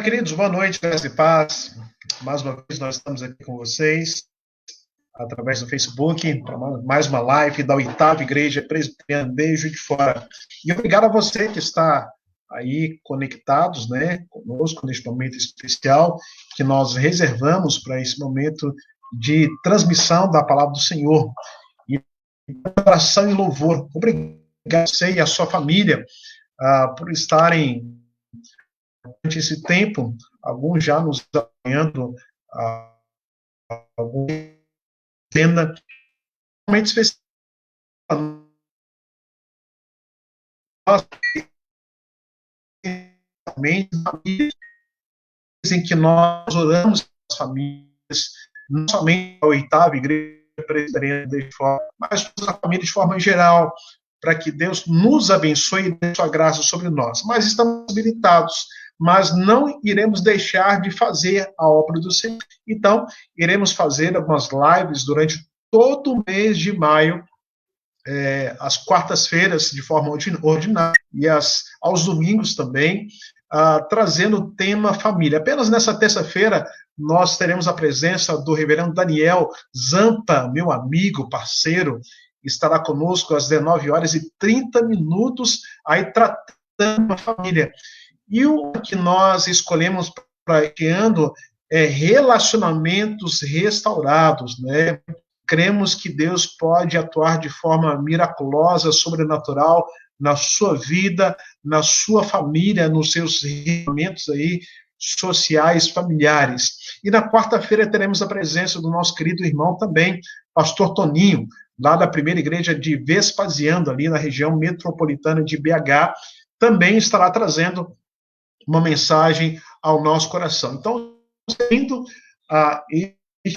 Queridos, boa noite, graça e paz. Mais uma vez nós estamos aqui com vocês, através do Facebook, para mais uma live da 8ª Igreja Presbiteriana de Juiz de Fora. E obrigado a você que está aí conectados, né, conosco neste momento especial, que nós reservamos para esse momento de transmissão da Palavra do Senhor. E oração e louvor. Obrigado a você e a sua família por estarem durante esse tempo, alguns já nos acompanhando, alguma cena realmente especial. Nós, em que nós oramos as famílias, não somente a 8ª Igreja Presbiteriana de Fora, mas a família de forma geral, para que Deus nos abençoe e dê sua graça sobre nós. Mas estamos habilitados, mas não iremos deixar de fazer a obra do Senhor. Então, iremos fazer algumas lives durante todo o mês de maio, às quartas-feiras, de forma ordinária, e aos domingos também, trazendo o tema família. Apenas nessa terça-feira, nós teremos a presença do reverendo Daniel Zampa, meu amigo, parceiro, estará conosco às 19h30, aí tratando a família. E o que nós escolhemos para este ano é relacionamentos restaurados, né? Cremos que Deus pode atuar de forma miraculosa, sobrenatural, na sua vida, na sua família, nos seus relacionamentos aí sociais, familiares. E na quarta-feira teremos a presença do nosso querido irmão também, pastor Toninho, lá da primeira igreja de Vespasiano, ali na região metropolitana de BH, também estará trazendo uma mensagem ao nosso coração. Então, indo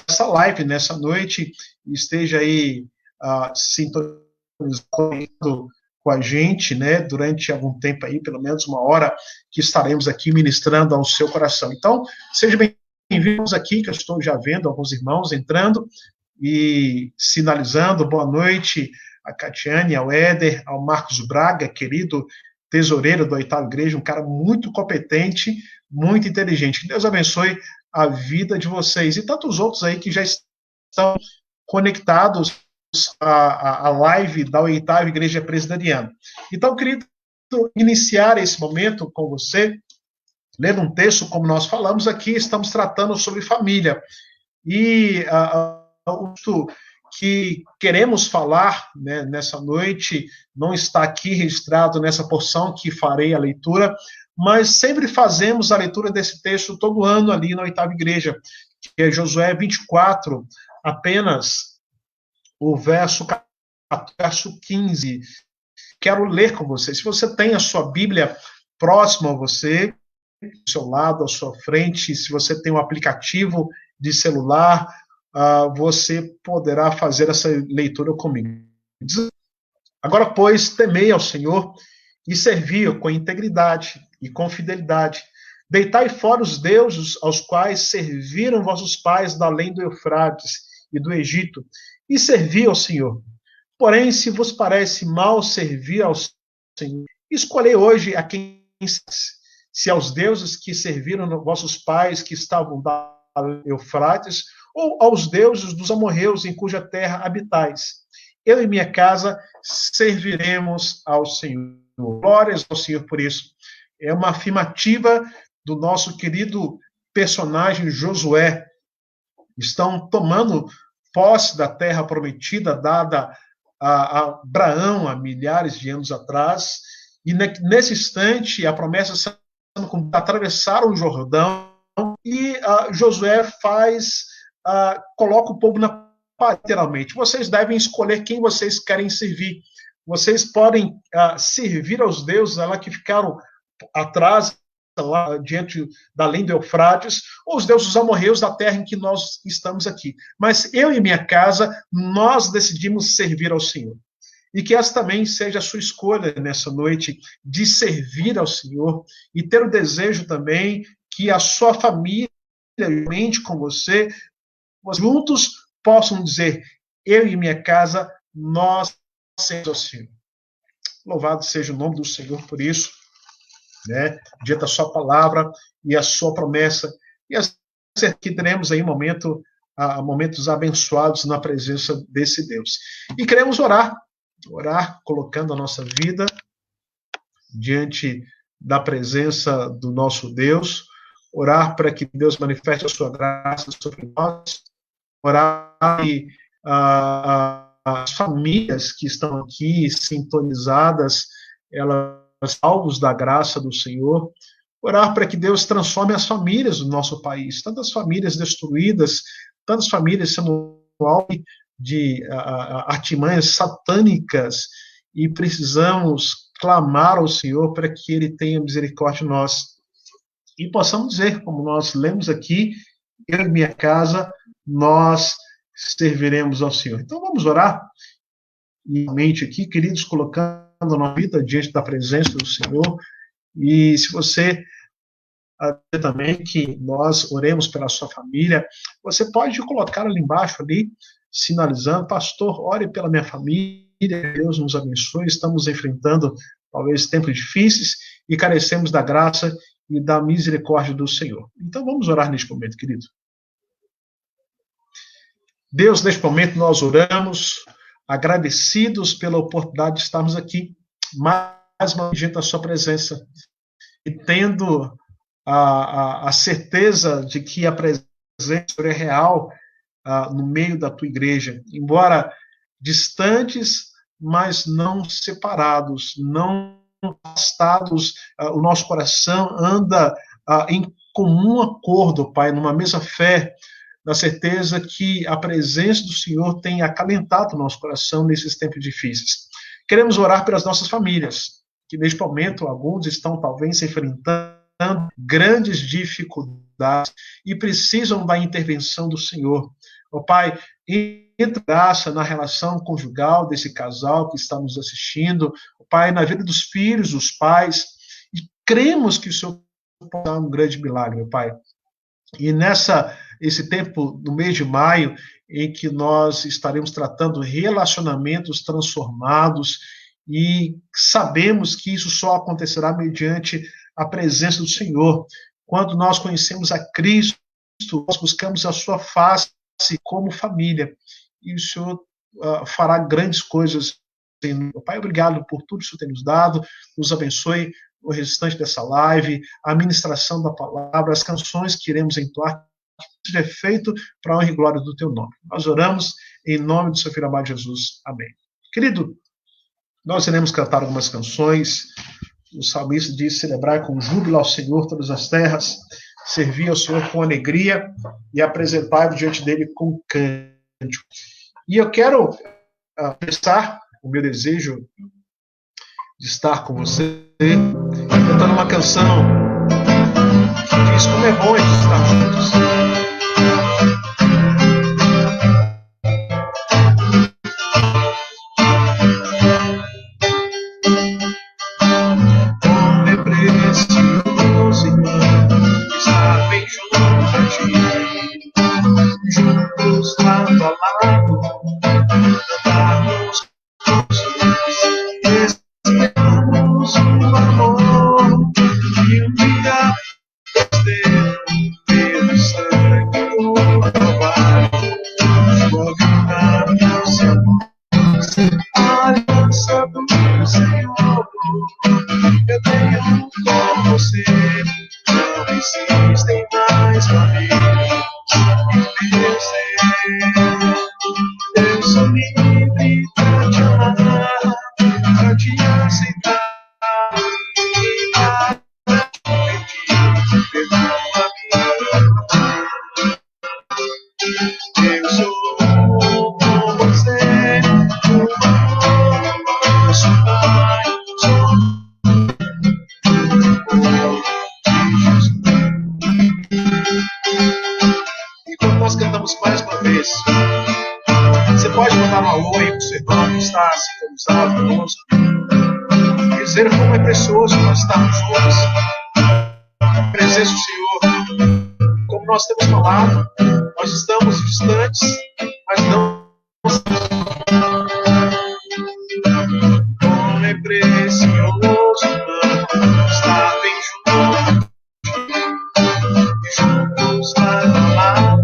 essa live nessa noite, esteja aí sintonizando com a gente, né, durante algum tempo aí, pelo menos uma hora, que estaremos aqui ministrando ao seu coração. Então, sejam bem-vindos aqui, que eu estou já vendo alguns irmãos entrando e sinalizando boa noite a Catiane, ao Éder, ao Marcos Braga, querido tesoureiro da 8ª Igreja, um cara muito competente, muito inteligente. Que Deus abençoe a vida de vocês e tantos outros aí que já estão conectados à live da 8ª Igreja Presbiteriana. Então, querido, iniciar esse momento com você, lendo um texto, como nós falamos aqui, estamos tratando sobre família. E o que queremos falar, né, nessa noite não está aqui registrado nessa porção que farei a leitura, mas sempre fazemos a leitura desse texto todo ano ali na 8ª Igreja, que é Josué 24, apenas o verso 15. Quero ler com você. Se você tem a sua Bíblia próxima a você, do seu lado, à sua frente, se você tem um aplicativo de celular, você poderá fazer essa leitura comigo. Agora, pois, temei ao Senhor e servi-o com integridade. e com fidelidade. Deitai fora os deuses aos quais serviram vossos pais da além do Eufrates e do Egito, e servi ao Senhor. Porém, se vos parece mal servir ao Senhor, escolhei hoje a quem se aos deuses que serviram vossos pais que estavam da Eufrates, ou aos deuses dos amorreus em cuja terra habitais. Eu e minha casa serviremos ao Senhor. Glórias ao Senhor por isso. É uma afirmativa do nosso querido personagem Josué. Estão tomando posse da terra prometida, dada a Abraão há milhares de anos atrás, e nesse instante a promessa sendo cumprida, atravessaram o Jordão, e Josué coloca o povo na paz, literalmente. Vocês devem escolher quem vocês querem servir. Vocês podem servir aos deuses lá que ficaram atrás, lá diante da além do Eufrates, ou os deuses amorreus da terra em que nós estamos aqui. Mas eu e minha casa, nós decidimos servir ao Senhor. E que essa também seja a sua escolha nessa noite, de servir ao Senhor, e ter o desejo também que a sua família, juntamente com você, juntos possam dizer, eu e minha casa, nós seremos ao Senhor. Louvado seja o nome do Senhor por isso, né? Diante da sua palavra e a sua promessa, e assim que teremos aí momentos abençoados na presença desse Deus. E queremos orar colocando a nossa vida diante da presença do nosso Deus, orar para que Deus manifeste a sua graça sobre nós, orar que as famílias que estão aqui sintonizadas, elas salvos da graça do Senhor, orar para que Deus transforme as famílias do nosso país, tantas famílias destruídas, tantas famílias sendo alvo de artimanhas satânicas, e precisamos clamar ao Senhor para que Ele tenha misericórdia de nós. E possamos dizer, como nós lemos aqui, eu e minha casa, nós serviremos ao Senhor. Então vamos orar, mente aqui, queridos, colocando a nossa vida diante da presença do Senhor. E se você também que nós oremos pela sua família, você pode colocar ali embaixo, ali, sinalizando, pastor, ore pela minha família, Deus nos abençoe, estamos enfrentando talvez tempos difíceis e carecemos da graça e da misericórdia do Senhor. Então vamos orar neste momento, querido. Deus, neste momento nós oramos, agradecidos pela oportunidade de estarmos aqui, mais uma vez diante da sua presença, e tendo a certeza de que a presença é real no meio da tua igreja, embora distantes, mas não separados, não afastados, o nosso coração anda em comum acordo, Pai, numa mesma fé, na certeza que a presença do Senhor tem acalentado o nosso coração nesses tempos difíceis. Queremos orar pelas nossas famílias, que neste momento alguns estão talvez enfrentando grandes dificuldades e precisam da intervenção do Senhor. Ó Pai, entra graça na relação conjugal desse casal que está nos assistindo, ó Pai, na vida dos filhos, dos pais, e cremos que o Senhor pode dar um grande milagre, ó Pai. E esse tempo, no mês de maio, em que nós estaremos tratando relacionamentos transformados, e sabemos que isso só acontecerá mediante a presença do Senhor. Quando nós conhecemos a Cristo, nós buscamos a sua face como família, e o Senhor fará grandes coisas. Pai, obrigado por tudo que o Senhor tem nos dado, nos abençoe o restante dessa live, a ministração da palavra, as canções que iremos entoar, que seja feito para a honra e glória do teu nome. Nós oramos em nome do seu filho amado Jesus. Amém. Querido, nós iremos cantar algumas canções. O salmista diz: celebrar com júbilo ao Senhor todas as terras, servir ao Senhor com alegria e apresentar diante dele com cântico. E eu quero expressar o meu desejo de estar com você, cantando uma canção que diz como é bom estar juntos. Como é precioso bem junto a ti, juntos lado a lado, cantarmos juntos, esperamos um amor e um dia pelo sangue do Calvário, governando o seu amor, a aliança do Senhor. Eu tenho com você, não existem mais barreiras em meu ser. Eu sou livre pra te amar, pra te aceitar e para te pedir perdão a mim. Eu sou com você, o amor, nosso Pai, sou e quando nós cantamos mais uma vez, você pode mandar um alô aí pro seu irmão que está sintonizado conosco, dizer como é precioso nós estarmos juntos, na presença do Senhor. Como nós temos falado, nós estamos distantes, mas não. Como é precioso estar bem junto e juntos lado a lado,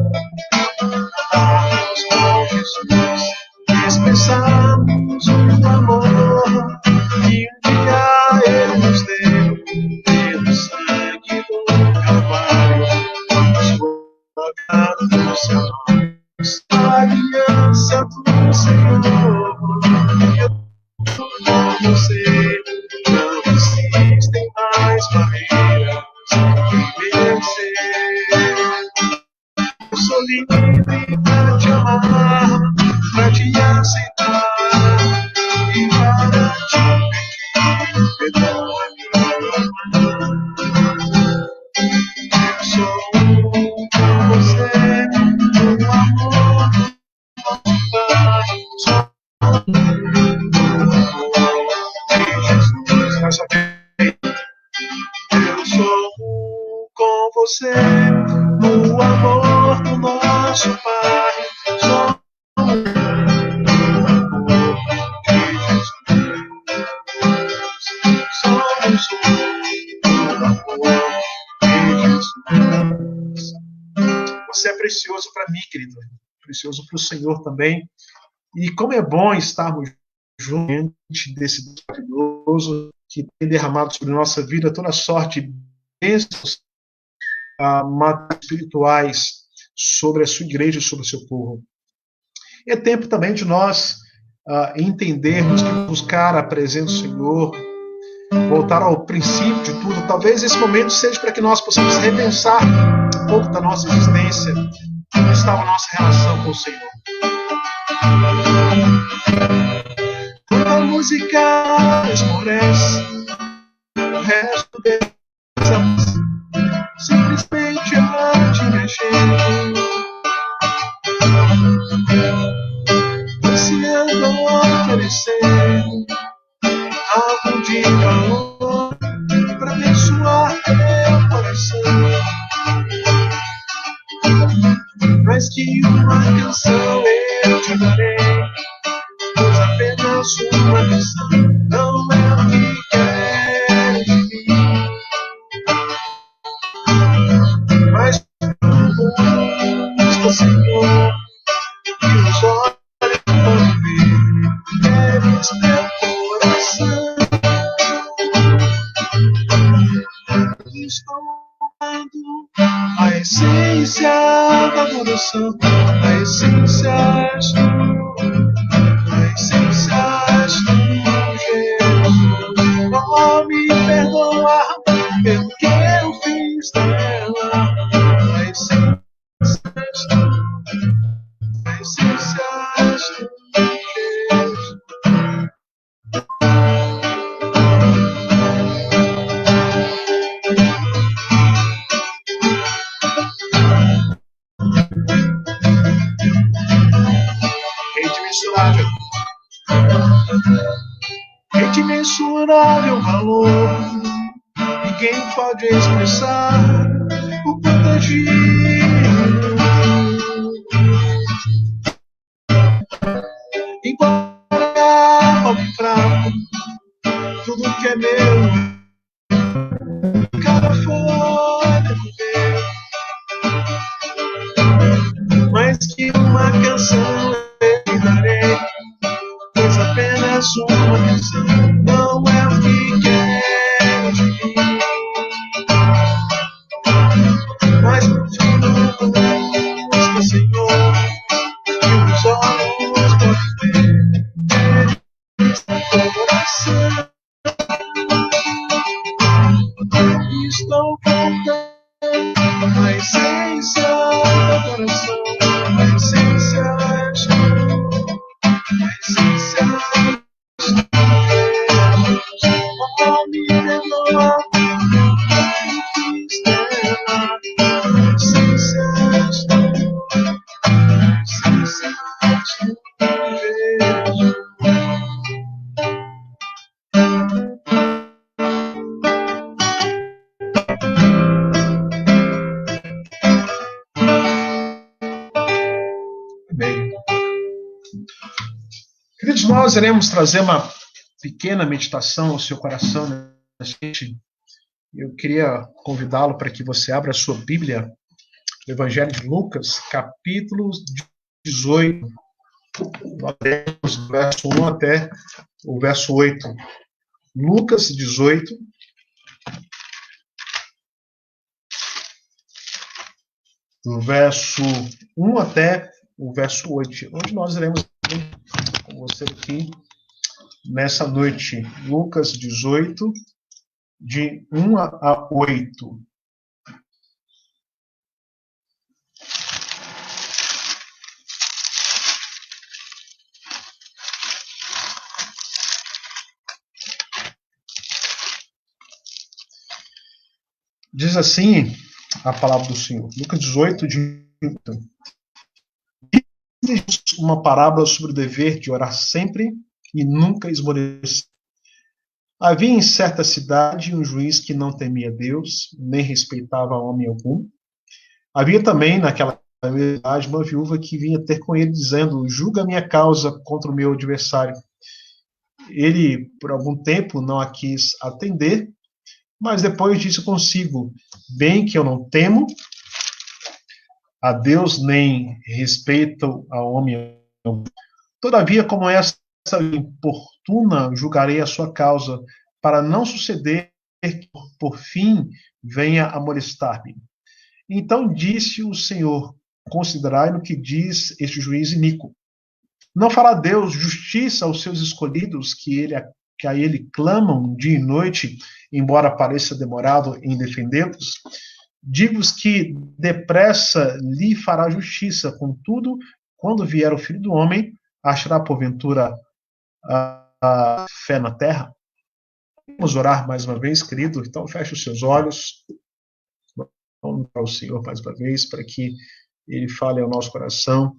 cantarmos com Jesus, expressarmos um amor que um dia Ele nos deu pelo sangue do Calvário, sua graça, seu nome, a aliança do Senhor. Com você não existem mais barreiras em meu ser. Eu sou livre pra te amar, pra te aceitar e para te pedir perdão a mim. Eu sou com você, o amor, Pai, só Jesus, mais uma vez. Eu sou com você, no amor do nosso Pai, só somos o amor de Jesus. Você é precioso para mim, querido, precioso para o Senhor também. E como é bom estarmos juntos desse Deus maravilhoso que tem derramado sobre nossa vida toda sorte de bênçãos espirituais sobre a sua igreja e sobre o seu povo. É tempo também de nós entendermos que buscar a presença do Senhor, voltar ao princípio de tudo. Talvez esse momento seja para que nós possamos repensar um pouco da nossa existência, como estava a nossa relação com o Senhor. Quando a música esmorece, o resto desaparece, simplesmente eu te mexer. Ansiando oferecer algo de valor para abençoar teu coração. Mais que uma canção eu te darei, pois apenas uma canção não é o que quero de mim. Mas busca, Senhor, e os olhos podem ver, queres teu coração. Estou dando a essência da adoração, a essência és tu, a essência és tu, Jesus. Oh, me perdoa pelo que eu fiz dela, a essência és tu, a essência és tu, Jesus. De imensurável valor, ninguém pode expressar o quanto que uma canção eu darei, pois apenas uma canção não é o que quero de mim. Mas confio na música, Senhor, que os olhos podem ver. No coração estou cantando a essência do coração, a essência a essência oh, me perdoa, eu quis ter a essência a essência vejo. Bem, queridos, nós iremos trazer uma pequena meditação ao seu coração nessa noite. Eu queria convidá-lo para que você abra a sua Bíblia, no Evangelho de Lucas, capítulo 18, do verso 1 até o verso 8. Lucas 18, do verso 1 até o verso 8, onde nós iremos com você aqui nessa noite. Lucas 18, de 1 a 8. Diz assim a palavra do Senhor. Lucas 18, de 8. Uma parábola sobre o dever de orar sempre e nunca esmorecer. Havia em certa cidade um juiz que não temia Deus, nem respeitava homem algum. Havia também naquela cidade uma viúva que vinha ter com ele, dizendo: julga a minha causa contra o meu adversário. Ele, por algum tempo, não a quis atender, mas depois disse consigo: bem que eu não temo a Deus, nem respeito a homem algum. Todavia, como essa importuna, julgarei a sua causa, para não suceder que, por fim, venha a molestar-me. Então disse o Senhor: considerai no que diz este juiz iníquo. Não fará Deus justiça aos seus escolhidos, que a ele clamam dia e noite, embora pareça demorado em defendê-los? Digo-vos que depressa lhe fará justiça. Contudo, quando vier o Filho do Homem, achará porventura a fé na terra? Vamos orar mais uma vez, querido? Então feche os seus olhos. Vamos para o Senhor mais uma vez, para que Ele fale ao nosso coração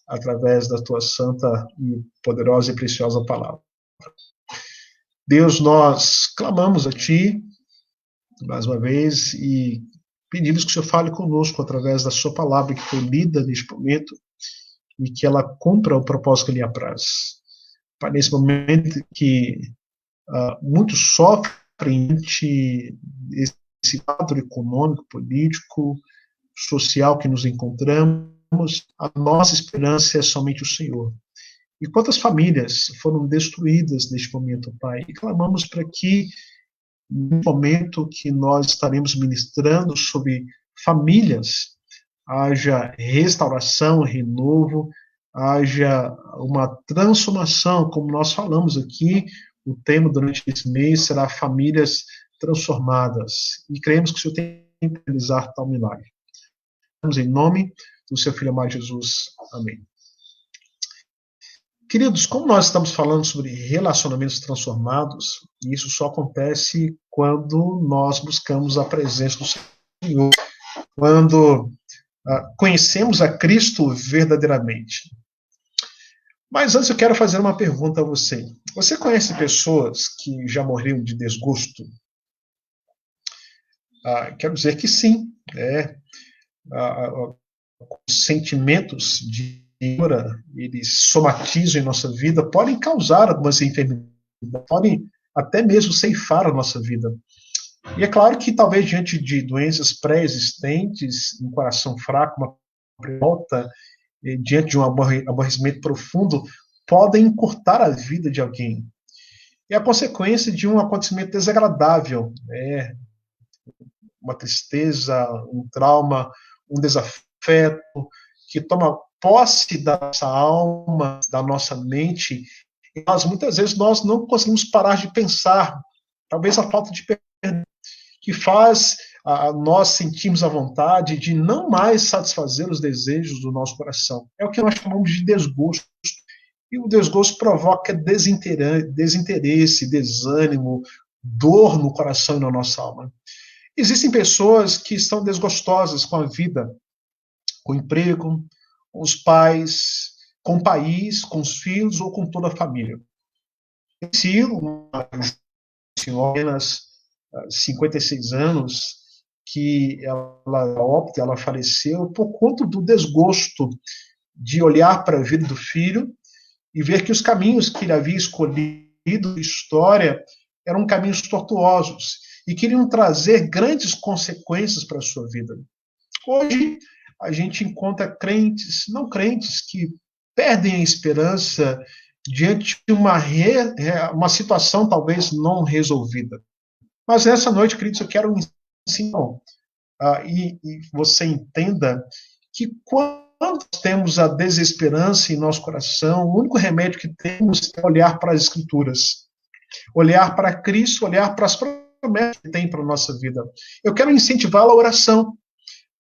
através da tua santa e poderosa e preciosa palavra. Deus, nós clamamos a Ti mais uma vez e pedimos que o Senhor fale conosco através da sua palavra que foi lida neste momento e que ela cumpra o propósito que lhe apraz. Pai, nesse momento que muitos sofrem esse quadro econômico, político, social que nos encontramos, a nossa esperança é somente o Senhor. E quantas famílias foram destruídas neste momento, Pai? E clamamos para que, no momento que nós estaremos ministrando sobre famílias, haja restauração, renovo, haja uma transformação, como nós falamos aqui. O tema durante esse mês será famílias transformadas. E creemos que o Senhor tem que realizar tal milagre. Vamos em nome do seu Filho amado Jesus. Amém. Queridos, como nós estamos falando sobre relacionamentos transformados, isso só acontece quando nós buscamos a presença do Senhor, quando conhecemos a Cristo verdadeiramente. Mas antes eu quero fazer uma pergunta a você. Você conhece pessoas que já morreram de desgosto? Quero dizer que sim. Os sentimentos de ira, eles somatizam em nossa vida, podem causar algumas enfermidades, podem até mesmo ceifar a nossa vida. E é claro que talvez diante de doenças pré-existentes, um coração fraco, uma revolta, diante de um aborrecimento profundo, podem encurtar a vida de alguém. É a consequência de um acontecimento desagradável, né? Uma tristeza, um trauma, um desafeto, que toma posse da nossa alma, da nossa mente, e muitas vezes nós não conseguimos parar de pensar, talvez a falta de perdão, que faz nós sentirmos a vontade de não mais satisfazer os desejos do nosso coração. É o que nós chamamos de desgosto. E o desgosto provoca desinteresse, desânimo, dor no coração e na nossa alma. Existem pessoas que estão desgostosas com a vida, com o emprego, com os pais, com o país, com os filhos ou com toda a família. Conheci uma senhora, 56 anos, que ela faleceu por conta do desgosto de olhar para a vida do filho e ver que os caminhos que ele havia escolhido na história eram caminhos tortuosos e queriam trazer grandes consequências para a sua vida. Hoje, a gente encontra crentes, não crentes, que perdem a esperança diante de uma situação talvez não resolvida. Mas nessa noite, queridos, eu quero ensinar e você entenda que quando temos a desesperança em nosso coração, o único remédio que temos é olhar para as Escrituras, olhar para Cristo, olhar para as promessas que tem para a nossa vida. Eu quero incentivar a oração.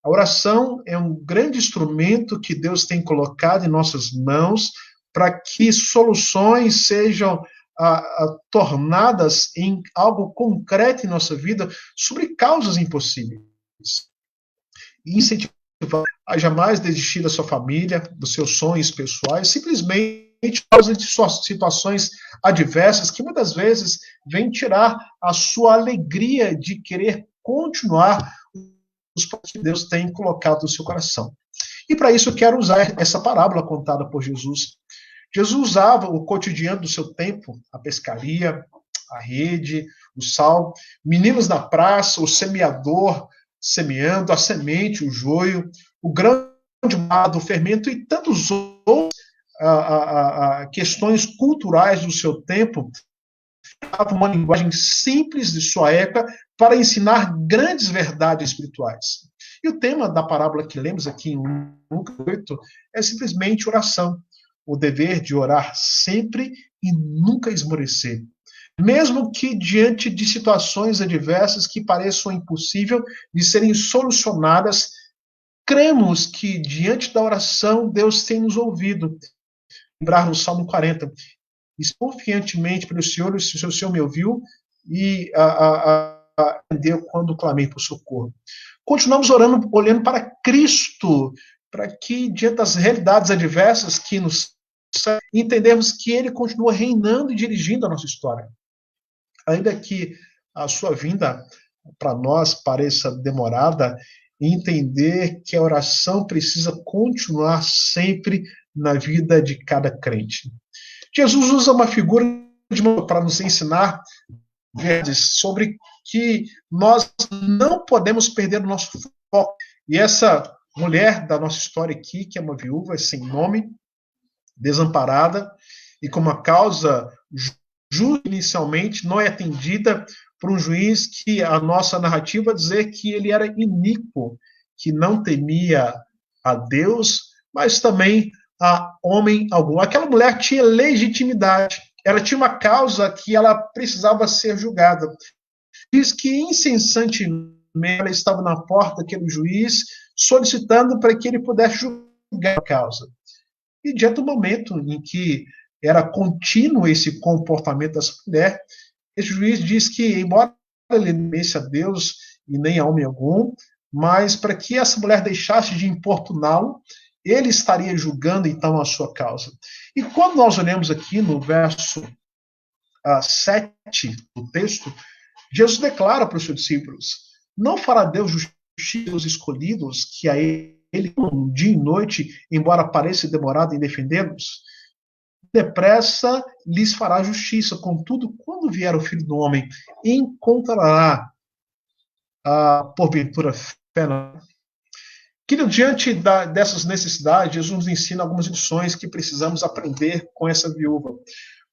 A oração é um grande instrumento que Deus tem colocado em nossas mãos para que soluções sejam tornadas em algo concreto em nossa vida sobre causas impossíveis. E incentivar a jamais desistir da sua família, dos seus sonhos pessoais, simplesmente por causa de suas situações adversas que muitas vezes vêm tirar a sua alegria de querer continuar os planos que Deus tem colocado no seu coração. E para isso eu quero usar essa parábola contada por Jesus. Jesus usava o cotidiano do seu tempo, a pescaria, a rede, o sal, meninos na praça, o semeador semeando, a semente, o joio, o grão de moado, o fermento e tantos outros questões culturais do seu tempo, uma linguagem simples de sua época para ensinar grandes verdades espirituais. E o tema da parábola que lemos aqui em Lucas 8 é simplesmente oração. O dever de orar sempre e nunca esmorecer. Mesmo que diante de situações adversas que pareçam impossíveis de serem solucionadas, cremos que diante da oração Deus tem nos ouvido. Lembrar no Salmo 40, confiantemente pelo Senhor, se o Senhor me ouviu e atendeu quando clamei por socorro. Continuamos orando, olhando para Cristo, para que, diante das realidades adversas que nos entendemos que Ele continua reinando e dirigindo a nossa história. Ainda que a sua vinda para nós pareça demorada, entender que a oração precisa continuar sempre na vida de cada crente. Jesus usa uma figura para nos ensinar sobre que nós não podemos perder o nosso foco. E essa mulher da nossa história aqui, que é uma viúva sem nome, desamparada, e com uma causa justa inicialmente, não é atendida por um juiz que a nossa narrativa dizer que ele era iníquo, que não temia a Deus, mas também a homem algum. Aquela mulher tinha legitimidade, ela tinha uma causa que ela precisava ser julgada. Diz que incessantemente ela estava na porta daquele juiz, solicitando para que ele pudesse julgar a causa. E diante do momento em que era contínuo esse comportamento dessa mulher, esse juiz diz que, embora ele não temesse a Deus e nem a homem algum, mas para que essa mulher deixasse de importuná-lo, ele estaria julgando então a sua causa. E quando nós olhamos aqui no verso 7 do texto, Jesus declara para os seus discípulos: não fará Deus justiça aos escolhidos, que a ele dia e noite, embora pareça demorado em defendê-los? Depressa lhes fará justiça. Contudo, quando vier o Filho do Homem, encontrará porventura fé? Querido, diante dessas necessidades, Jesus nos ensina algumas lições que precisamos aprender com essa viúva.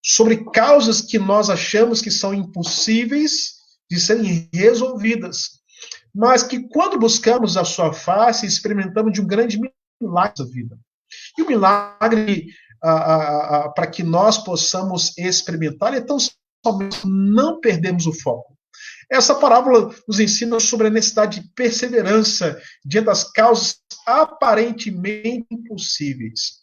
Sobre causas que nós achamos que são impossíveis de serem resolvidas, mas que quando buscamos a sua face, experimentamos de um grande milagre da vida. E o milagre, para que nós possamos experimentar, é tão somente não perdermos o foco. Essa parábola nos ensina sobre a necessidade de perseverança diante das causas aparentemente impossíveis.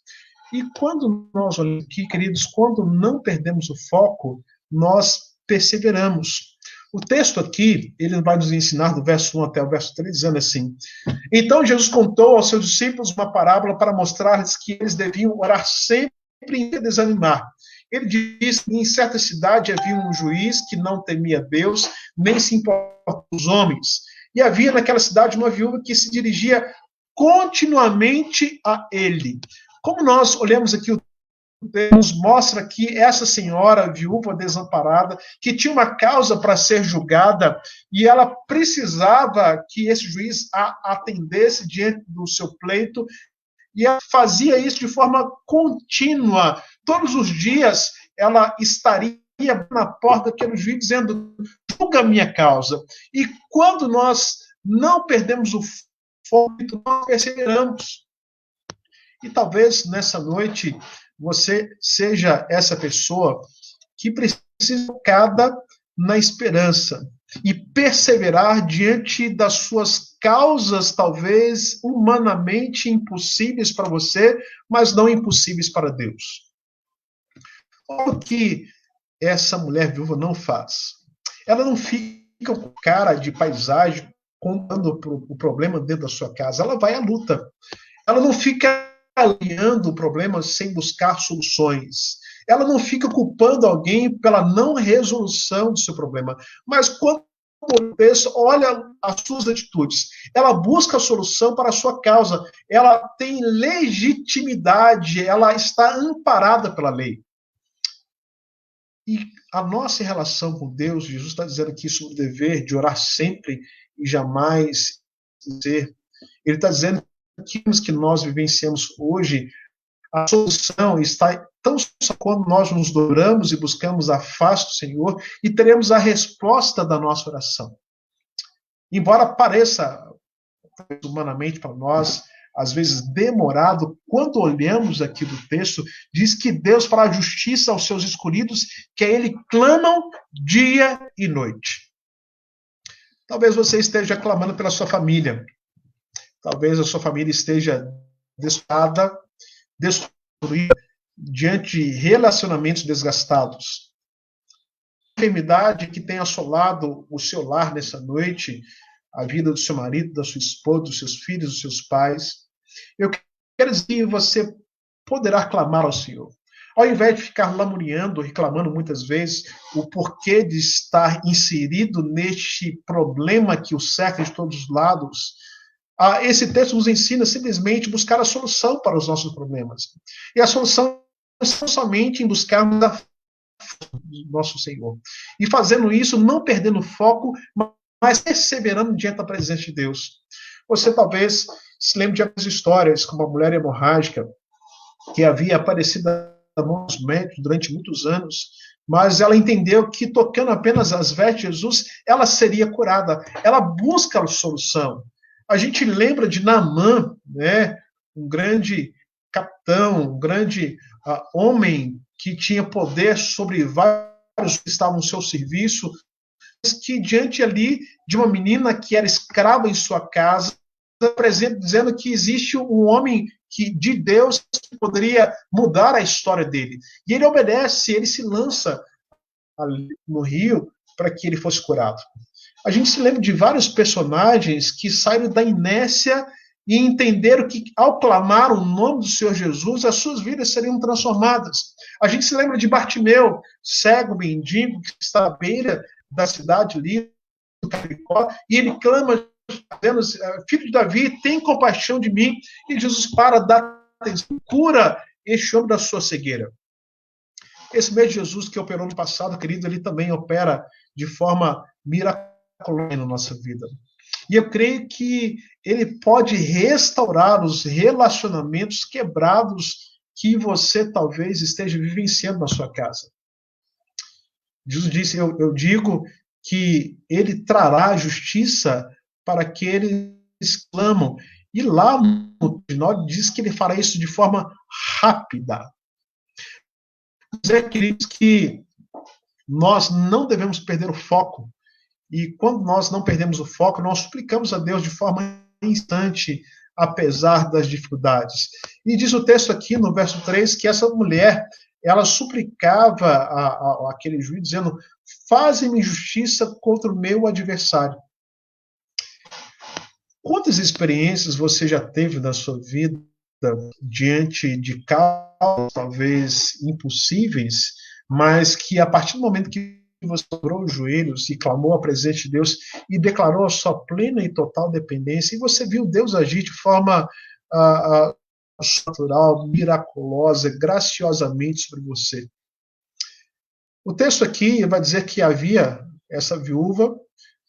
E quando nós olhamos aqui, queridos, quando não perdemos o foco, nós perseveramos. O texto aqui, ele vai nos ensinar do verso 1 até o verso 3, dizendo assim: Então Jesus contou aos seus discípulos uma parábola para mostrar-lhes que eles deviam orar sempre e desanimar. Ele disse que em certa cidade havia um juiz que não temia Deus, nem se importava com os homens. E havia naquela cidade uma viúva que se dirigia continuamente a ele. Como nós olhamos aqui, o texto nos mostra que essa senhora, viúva desamparada, que tinha uma causa para ser julgada, e ela precisava que esse juiz a atendesse diante do seu pleito, e ela fazia isso de forma contínua. Todos os dias ela estaria na porta daquele juiz dizendo: julga a minha causa. E quando nós não perdemos o foco, nós perseveramos. E talvez nessa noite você seja essa pessoa que precisa focada na esperança e perseverar diante das suas causas, talvez humanamente impossíveis para você, mas não impossíveis para Deus. O que essa mulher viúva não faz? Ela não fica com cara de paisagem contando o problema dentro da sua casa. Ela vai à luta. Ela não fica aliando o problema sem buscar soluções. Ela não fica culpando alguém pela não resolução do seu problema. Mas quando olha as suas atitudes, ela busca a solução para a sua causa, ela tem legitimidade, ela está amparada pela lei. E a nossa relação com Deus, Jesus está dizendo aqui sobre o dever de orar sempre e jamais ser. Ele está dizendo que nós vivenciamos hoje, a solução está tão só quando nós nos dobramos e buscamos a face do Senhor e teremos a resposta da nossa oração. Embora pareça humanamente para nós, às vezes demorado, quando olhamos aqui do texto, diz que Deus fará justiça aos seus escolhidos, que a Ele clamam dia e noite. Talvez você esteja clamando pela sua família. Talvez a sua família esteja destruída, diante de relacionamentos desgastados. A enfermidade que tem assolado o seu lar nessa noite, a vida do seu marido, da sua esposa, dos seus filhos, dos seus pais. Eu quero dizer que você poderá clamar ao Senhor. Ao invés de ficar lamuriando, reclamando muitas vezes o porquê de estar inserido neste problema que o cerca de todos os lados, esse texto nos ensina simplesmente buscar a solução para os nossos problemas. E a solução não somente em buscarmos a do nosso Senhor. E fazendo isso, não perdendo o foco, mas perseverando diante da presença de Deus. Você talvez se lembre de algumas histórias, como a mulher hemorrágica, que havia aparecido a mãos dos médicos durante muitos anos, mas ela entendeu que tocando apenas as vestes de Jesus, ela seria curada. Ela busca a solução. A gente lembra de Naamã, né? Um grande capitão, um grande homem que tinha poder sobre vários que estavam no seu serviço, que diante ali de uma menina que era escrava em sua casa, dizendo que existe um homem de Deus que poderia mudar a história dele. E ele obedece, ele se lança ali no rio para que ele fosse curado. A gente se lembra de vários personagens que saíram da inércia e entenderam que, ao clamar o nome do Senhor Jesus, as suas vidas seriam transformadas. A gente se lembra de Bartimeu, cego, mendigo, que está à beira da cidade ali, do Jericó, e ele clama, dizendo: filho de Davi, tem compaixão de mim. E Jesus para, dá atenção, cura este homem da sua cegueira. Esse mesmo Jesus que operou no passado, querido, ele também opera de forma miraculosa na nossa vida. E eu creio que ele pode restaurar os relacionamentos quebrados que você talvez esteja vivenciando na sua casa. Jesus disse, eu digo que ele trará justiça para aqueles que clamam. E lá no 9 diz que ele fará isso de forma rápida. Dizer, queridos, que nós não devemos perder o foco. E quando nós não perdemos o foco, nós suplicamos a Deus de forma instante, apesar das dificuldades. E diz o texto aqui no verso 3 que essa mulher, ela suplicava aquele juiz, dizendo: faze-me justiça contra o meu adversário. Quantas experiências você já teve na sua vida diante de causas talvez impossíveis, mas que a partir do momento que você dobrou os joelhos e clamou a presença de Deus e declarou a sua plena e total dependência, e você viu Deus agir de forma natural, miraculosa, graciosamente sobre você. O texto aqui vai dizer que havia essa viúva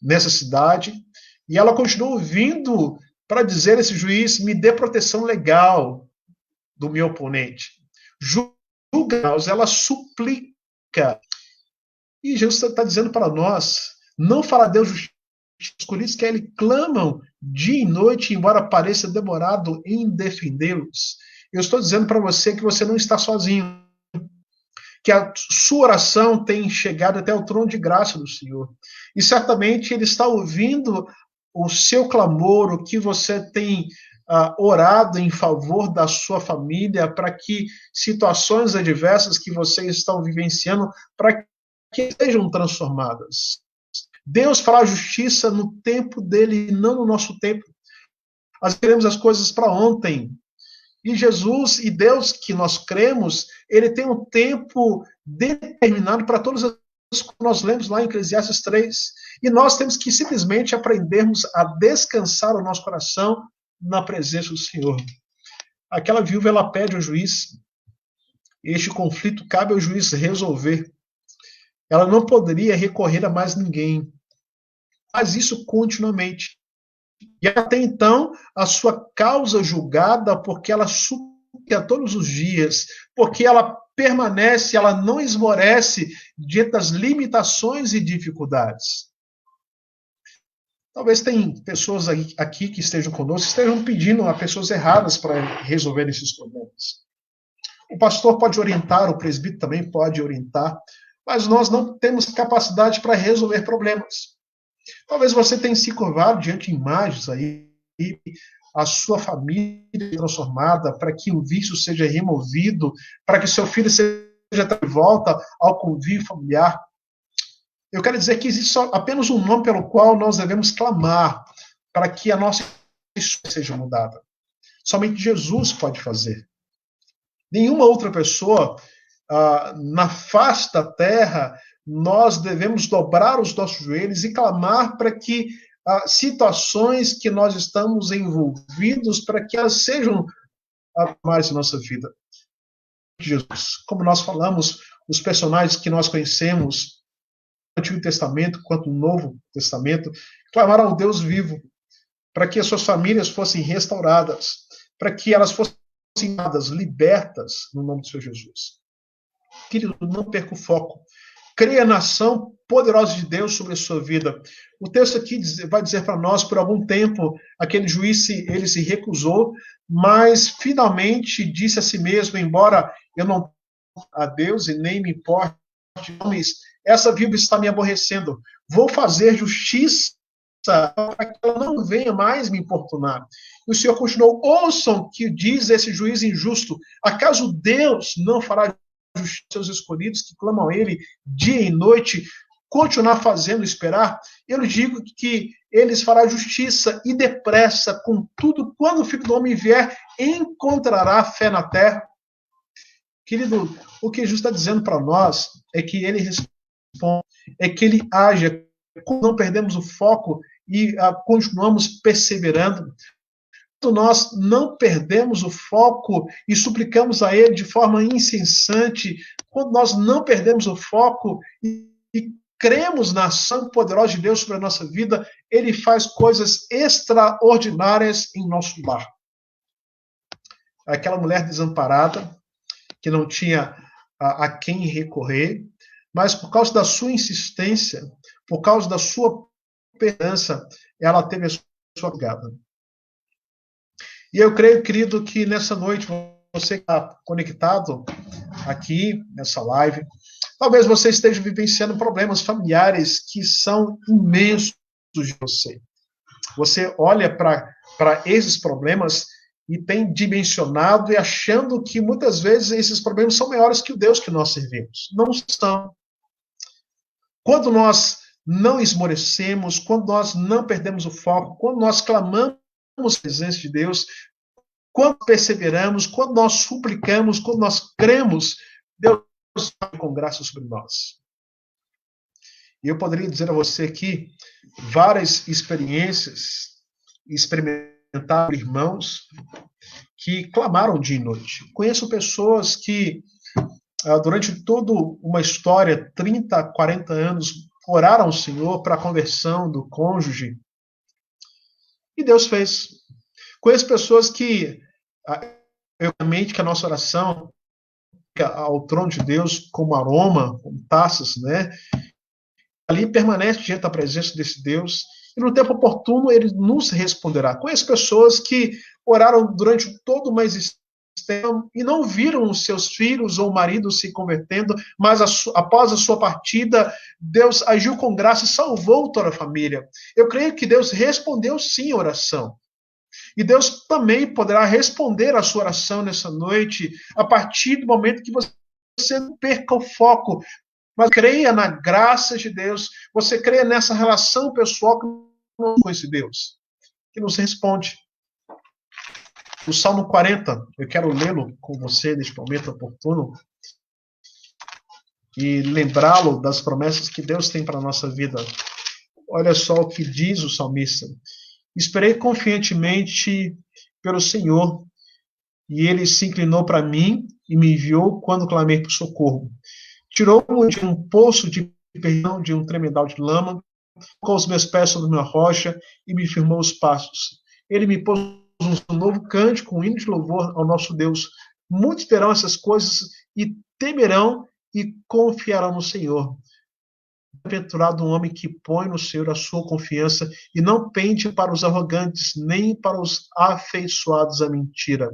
nessa cidade, e ela continuou vindo para dizer a esse juiz: me dê proteção legal do meu oponente. Julga-os, ela suplica. E Jesus está dizendo para nós: não fará Deus justiça aos escolhidos, que ele clamam dia e noite, embora pareça demorado em defendê-los. Eu estou dizendo para você que você não está sozinho, que a sua oração tem chegado até o trono de graça do Senhor. E certamente Ele está ouvindo o seu clamor, o que você tem orado em favor da sua família, para que situações adversas que vocês estão vivenciando, para que sejam transformadas. Deus fará justiça no tempo dele e não no nosso tempo. Nós queremos as coisas para ontem. E Jesus e Deus que nós cremos, ele tem um tempo determinado para todas as coisas que nós lemos lá em Eclesiastes 3. E nós temos que simplesmente aprendermos a descansar o nosso coração na presença do Senhor. Aquela viúva, ela pede ao juiz, este conflito cabe ao juiz resolver. Ela não poderia recorrer a mais ninguém. Faz isso continuamente. E até então, a sua causa julgada, porque ela suplica todos os dias, porque ela permanece, ela não esmorece diante das limitações e dificuldades. Talvez tem pessoas aqui que estejam conosco, estejam pedindo a pessoas erradas para resolver esses problemas. O pastor pode orientar, o presbítero também pode orientar, mas nós não temos capacidade para resolver problemas. Talvez você tenha se curvado diante de imagens aí, a sua família transformada, para que o vício seja removido, para que seu filho seja de volta ao convívio familiar. Eu quero dizer que existe só apenas um nome pelo qual nós devemos clamar para que a nossa história seja mudada. Somente Jesus pode fazer. Nenhuma outra pessoa na face da terra, nós devemos dobrar os nossos joelhos e clamar para que situações que nós estamos envolvidos, para que elas sejam mais em nossa vida. Jesus, como nós falamos, os personagens que nós conhecemos, no Antigo Testamento quanto no Novo Testamento, clamaram ao Deus vivo, para que as suas famílias fossem restauradas, para que elas fossem libertas no nome do Senhor Jesus. Querido, não perca o foco. Creia na ação poderosa de Deus sobre a sua vida. O texto aqui vai dizer para nós, por algum tempo, aquele juiz ele se recusou, mas finalmente disse a si mesmo, embora eu não a Deus e nem me importe de homens, essa viúva está me aborrecendo. Vou fazer justiça para que ela não venha mais me importunar. E o Senhor continuou: ouçam que diz esse juiz injusto. Acaso Deus não fará justiça aos seus escolhidos que clamam a Ele dia e noite, continuar fazendo esperar? Eu lhes digo que eles fará justiça e depressa, contudo, quando o Filho do Homem vier, encontrará fé na terra. Querido, o que Jesus está dizendo para nós é que Ele responde, é que Ele age, não perdemos o foco e continuamos perseverando. Nós não perdemos o foco e suplicamos a Ele de forma incessante, quando nós não perdemos o foco e cremos na ação poderosa de Deus sobre a nossa vida, Ele faz coisas extraordinárias em nosso lar. Aquela mulher desamparada, que não tinha a quem recorrer, mas por causa da sua insistência, por causa da sua perseverança, ela teve a sua ligada. E eu creio, querido, que nessa noite, você que está conectado aqui, nessa live, talvez você esteja vivenciando problemas familiares que são imensos de você. Você olha para esses problemas e tem dimensionado e achando que muitas vezes esses problemas são maiores que o Deus que nós servimos. Não são. Quando nós não esmorecemos, quando nós não perdemos o foco, quando nós clamamos a presença de Deus, quando perseveramos, quando nós suplicamos, quando nós cremos, Deus vai com graça sobre nós. E eu poderia dizer a você aqui várias experiências, experimentar irmãos que clamaram dia e noite. Conheço pessoas que, durante toda uma história, 30, 40 anos, oraram ao Senhor para a conversão do cônjuge. E Deus fez. Conheço pessoas que, realmente, que a nossa oração ao trono de Deus como aroma, como taças, né? Ali permanece diante da presença desse Deus, e no tempo oportuno ele nos responderá. Conheço pessoas que oraram durante toda uma existência e não viram os seus filhos ou maridos se convertendo, mas após a sua partida, Deus agiu com graça e salvou toda a família. Eu creio que Deus respondeu sim a oração. E Deus também poderá responder a sua oração nessa noite, a partir do momento que você não perca o foco, mas creia na graça de Deus, você creia nessa relação pessoal com esse Deus, que nos responde. O Salmo 40, eu quero lê-lo com você neste momento oportuno e lembrá-lo das promessas que Deus tem para a nossa vida. Olha só o que diz o salmista. Esperei confiantemente pelo Senhor, e ele se inclinou para mim e me enviou quando clamei por socorro. Tirou-me de um poço de perdão, de um tremedal de lama, colocou os meus pés sobre uma rocha e me firmou os passos. Ele me pôs um novo cântico, um hino de louvor ao nosso Deus. Muitos terão essas coisas e temerão e confiarão no Senhor. Bem-aventurado um homem que põe no Senhor a sua confiança e não pende para os arrogantes, nem para os afeiçoados à mentira.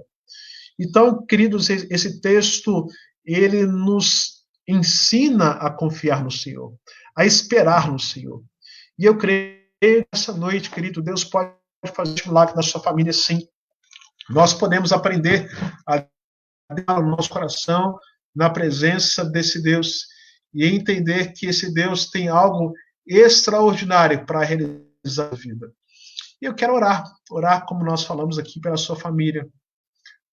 Então, queridos, esse texto, ele nos ensina a confiar no Senhor, a esperar no Senhor. E eu creio que essa noite, querido, Deus pode fazer um milagre na sua família, sim. Nós podemos aprender a dar o nosso coração na presença desse Deus e entender que esse Deus tem algo extraordinário para realizar a vida. E eu quero orar como nós falamos aqui pela sua família,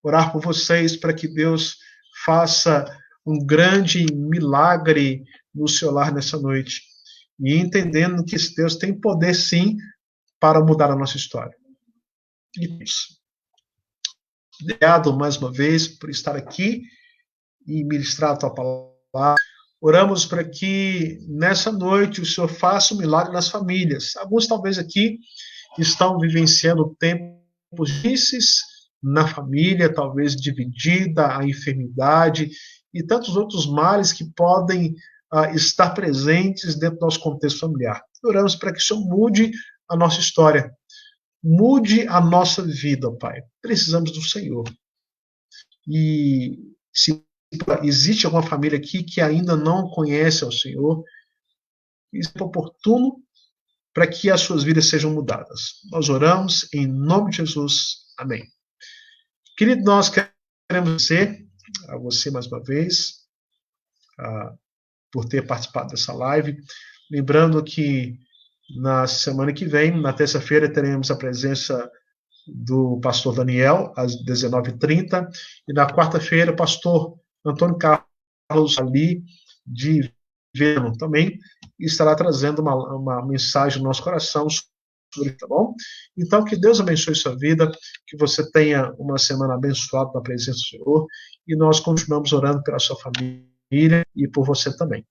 orar por vocês para que Deus faça um grande milagre no seu lar nessa noite. E entendendo que esse Deus tem poder, sim, para mudar a nossa história. E isso. Obrigado mais uma vez por estar aqui e ministrar a tua palavra. Oramos para que nessa noite o Senhor faça um milagre nas famílias. Alguns talvez aqui estão vivenciando tempos difíceis na família, talvez dividida, a enfermidade e tantos outros males que podem estar presentes dentro do nosso contexto familiar. Oramos para que o Senhor mude a nossa história, mude a nossa vida, Pai. Precisamos do Senhor. E se existe alguma família aqui que ainda não conhece ao Senhor, isso é oportuno para que as suas vidas sejam mudadas. Nós oramos em nome de Jesus. Amém. Querido, nós queremos agradecer a você mais uma vez por ter participado dessa live. Lembrando que na semana que vem, na terça-feira, teremos a presença do pastor Daniel, às 19h30, e na quarta-feira, o pastor Antônio Carlos, ali de Veno, também estará trazendo uma mensagem no nosso coração sobre, tá bom? Então, que Deus abençoe sua vida, que você tenha uma semana abençoada na presença do Senhor, e nós continuamos orando pela sua família e por você também.